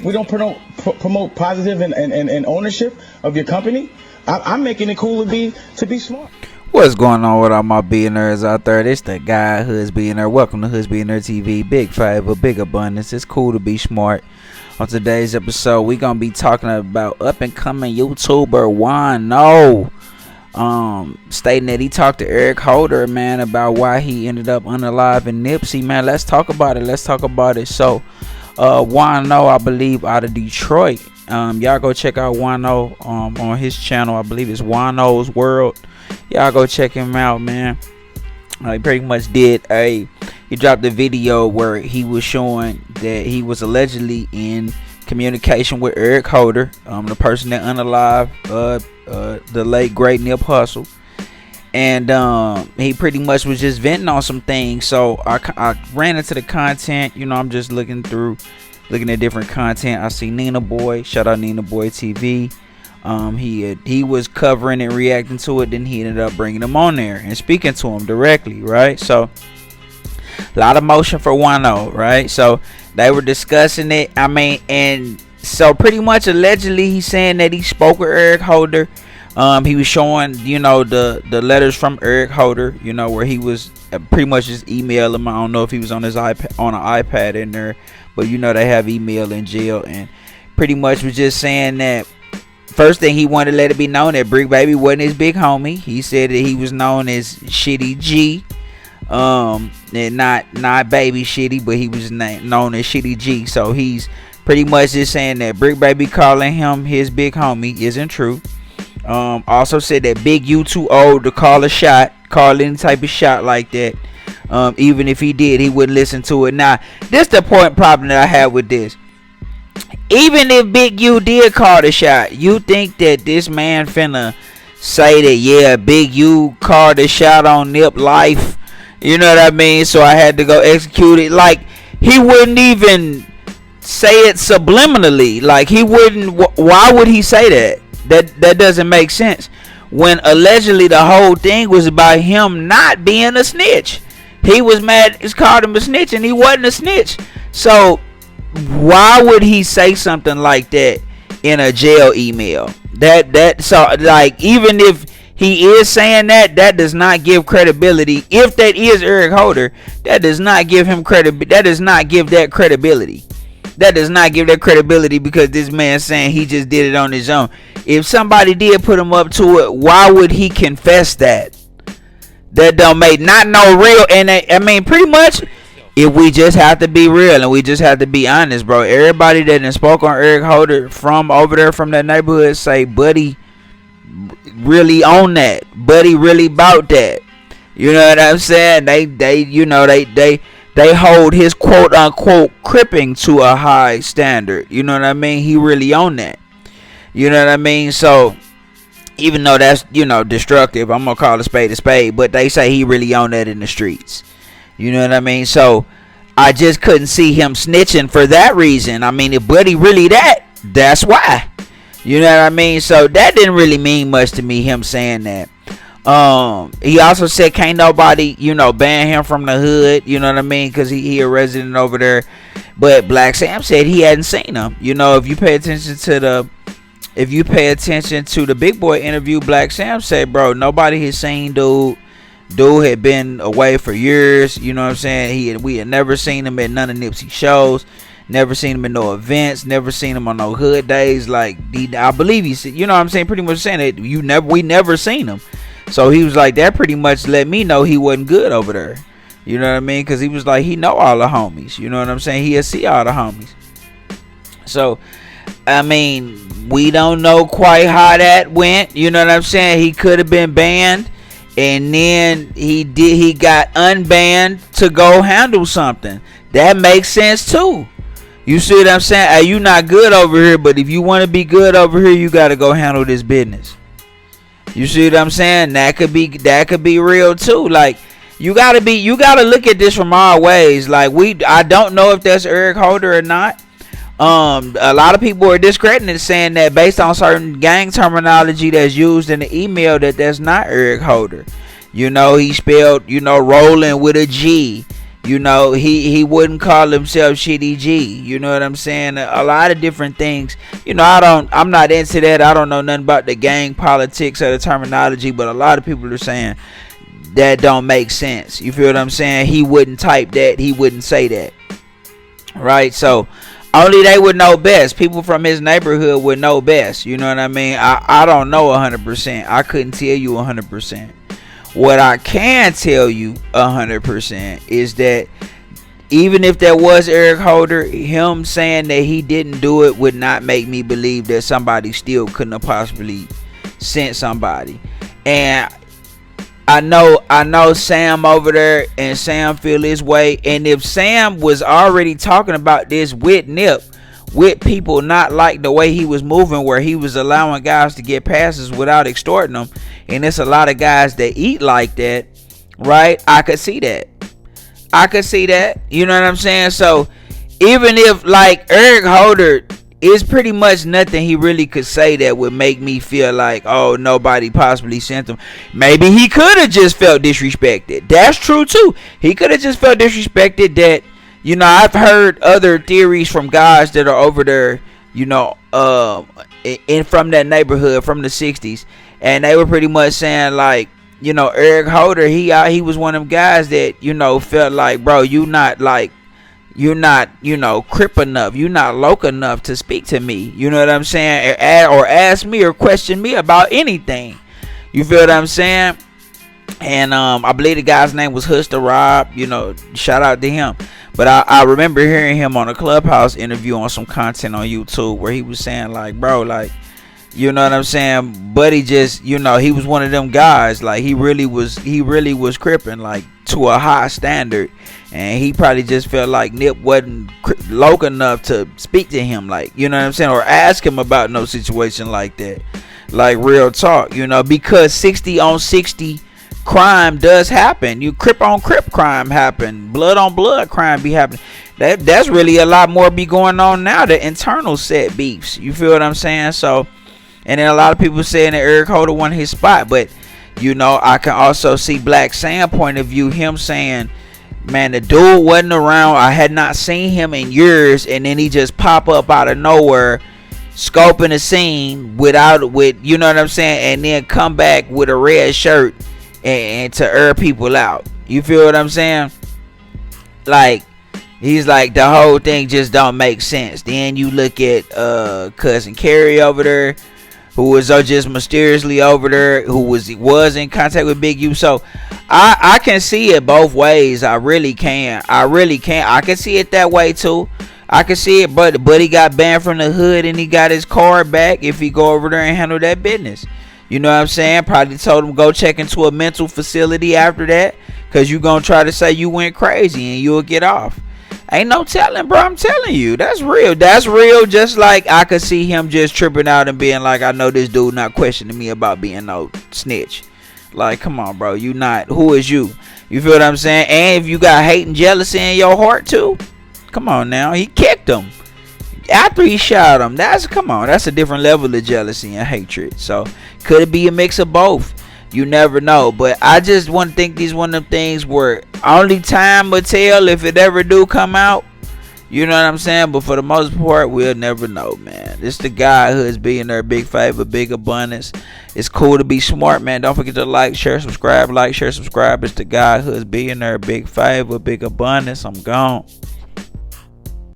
we don't promote positive and ownership of your company. I'm making it cool to be smart. What's going on with all my billionaires out there? This the guy Hood's Billionaire. Welcome to Hood's Billionaire TV. Big favor, big abundance. It's cool to be smart. On today's episode, we're gonna be talking about up and coming YouTuber JUAN. Stating that he talked to Eric Holder, man, about why he ended up unalive and Nipsey, man. Let's talk about it. So JUAN, I believe, out of Detroit. Y'all go check out JUAN on his channel. I believe it's JUAN's World. Y'all go check him out, man. He pretty much he dropped a video where he was showing that he was allegedly in communication with Eric Holder, the person that unalive the late great Nipsey Hussle, and he pretty much was just venting on some things. So I ran into the content. I'm just looking at different content. I see Nina Boy, shout out Nina Boy TV. He was covering and reacting to it. Then he ended up bringing him on there and speaking to him directly, right? So a lot of motion for JUAN, right? So they were discussing it. And so pretty much allegedly he's saying that he spoke with Eric Holder. He was showing, the letters from Eric Holder, where he was pretty much just email him. I don't know if he was on his iPad, on an iPad in there, but they have email in jail, and pretty much was just saying that first thing he wanted to let it be known that Brick Baby wasn't his big homie. He said that he was known as Shitty G, and not Baby Shitty, but he was known as Shitty G. So he's pretty much just saying that Brick Baby calling him his big homie isn't true. Also said that Big U too old to call any type of shot like that. Even if he did, he wouldn't listen to it. Now, this the problem that I have with this. Even if Big U did call the shot, you think that this man finna say that, yeah, Big U called the shot on Nip life? You know what I mean? So I had to go execute it. Like, he wouldn't even say it subliminally. Like, he wouldn't. Why would he say that? That doesn't make sense. When allegedly the whole thing was about him not being a snitch. He was mad. It's called him a snitch, and he wasn't a snitch. So why would he say something like that in a jail email? So like, even if he is saying that does not give credibility. If that is Eric Holder, that does not give him credit. That does not give that credibility. That does not give that credibility, because this man saying he just did it on his own. If somebody did put him up to it, why would he confess that? That don't make not no real. And pretty much, if we just have to be real and we just have to be honest, bro. Everybody that done spoke on Eric Holder from over there from that neighborhood say Buddy really on that. Buddy really about that. You know what I'm saying? They hold his quote unquote cripping to a high standard. You know what I mean? He really on that. You know what I mean? So even though that's, destructive, I'm gonna call a spade, but they say he really on that in the streets. You know what I mean? So I just couldn't see him snitching for that reason. If Buddy really that's why. You know what I mean? So that didn't really mean much to me, him saying that. He also said can't nobody, ban him from the hood. You know what I mean? Because he a resident over there. But Black Sam said he hadn't seen him. If you pay attention to the Big Boy interview, Black Sam said, bro, nobody has seen dude. Dude had been away for years. You know what I'm saying? We had never seen him at none of Nipsey shows. Never seen him in no events. Never seen him on no hood days. Like, I believe he said, you know what I'm saying? Pretty much saying that we never seen him. So he was like, that pretty much let me know he wasn't good over there. You know what I mean? Because he was like, he know all the homies. You know what I'm saying? He'll see all the homies. So, we don't know quite how that went. You know what I'm saying? He could have been banned. And then he got unbanned to go handle something. That makes sense too. You see what I'm saying? Hey, you not good over here, but if you want to be good over here, you got to go handle this business. You see what I'm saying? That could be real too. Like, you gotta look at this from all ways. Like, I don't know if that's Eric Holder or not. A lot of people are discrediting it, saying that based on certain gang terminology that's used in the email, that's not Eric Holder. He spelled, rolling with a G. You know, he wouldn't call himself Shitty G. You know what I'm saying? A lot of different things. You know, I'm not into that. I don't know nothing about the gang politics or the terminology, but a lot of people are saying that don't make sense. You feel what I'm saying? He wouldn't type that. He wouldn't say that. Right? So only they would know best. People from his neighborhood would know best. You know what I mean? I don't know 100%. I couldn't tell you 100%. What I can tell you 100% is that even if there was Eric Holder, him saying that he didn't do it would not make me believe that somebody still couldn't have possibly sent somebody. And I know Sam over there, and Sam feel his way. And if Sam was already talking about this with Nip, with people not like the way he was moving, where he was allowing guys to get passes without extorting them, and it's a lot of guys that eat like that, right? I could see that. You know what I'm saying? So even if like Eric Holder is pretty much nothing he really could say that would make me feel like, oh, nobody possibly sent him. Maybe he could have just felt disrespected. That's true too. He could have just felt disrespected. That, you know, I've heard other theories from guys that are over there, you know, in from that neighborhood from the 60s, and they were pretty much saying like, you know, Eric Holder, he was one of them guys that, you know, felt like, bro, you're not, you know, crip enough, you're not local enough to speak to me. You know what I'm saying? Or ask me or question me about anything. You feel what I'm saying? And I believe the guy's name was Huster Rob. You know, shout out to him. But I remember hearing him on a Clubhouse interview on some content on YouTube where he was saying like, bro, like, you know what I'm saying? But he just, you know, he was one of them guys. Like he really was cripping like to a high standard, and he probably just felt like Nip wasn't local enough to speak to him, like, you know what I'm saying, or ask him about no situation like that. Like real talk, you know, because 60 on 60 crime does happen. You crip on crip crime happen, blood on blood crime be happening. That's really a lot more be going on now. The internal set beefs. You feel what I'm saying? So. And then a lot of people saying that Eric Holder won his spot. But, you know, I can also see Black Sam point of view. Him saying, man, the dude wasn't around. I had not seen him in years. And then he just pop up out of nowhere, scoping the scene with, you know what I'm saying? And then come back with a red shirt and to air people out. You feel what I'm saying? Like, he's like, the whole thing just don't make sense. Then you look at Cousin Carrie over there, who was just mysteriously over there, who was in contact with Big U. So I can see it both ways. I really can. I can see it that way too. I can see it, but he got banned from the hood and he got his card back if he go over there and handle that business. You know what I'm saying? Probably told him go check into a mental facility after that, because you gonna try to say you went crazy and you'll get off. Ain't no telling, bro. I'm telling you, that's real. That's real. Just like I could see him just tripping out and being like, I know this dude not questioning me about being no snitch. Like, come on, bro. You not. Who is you? You feel what I'm saying? And if you got hate and jealousy in your heart too, come on now. He kicked him after he shot him. That's a different level of jealousy and hatred. So could it be a mix of both? You never know. But I just want to think these one of them things where only time will tell if it ever do come out. You know what I'm saying? But for the most part, we'll never know, man. This the guy who is billionaire, big favor, big abundance. It's cool to be smart, man. Don't forget to like, share, subscribe. Like, share, subscribe. It's the guy who is billionaire, big favor, big abundance. I'm gone.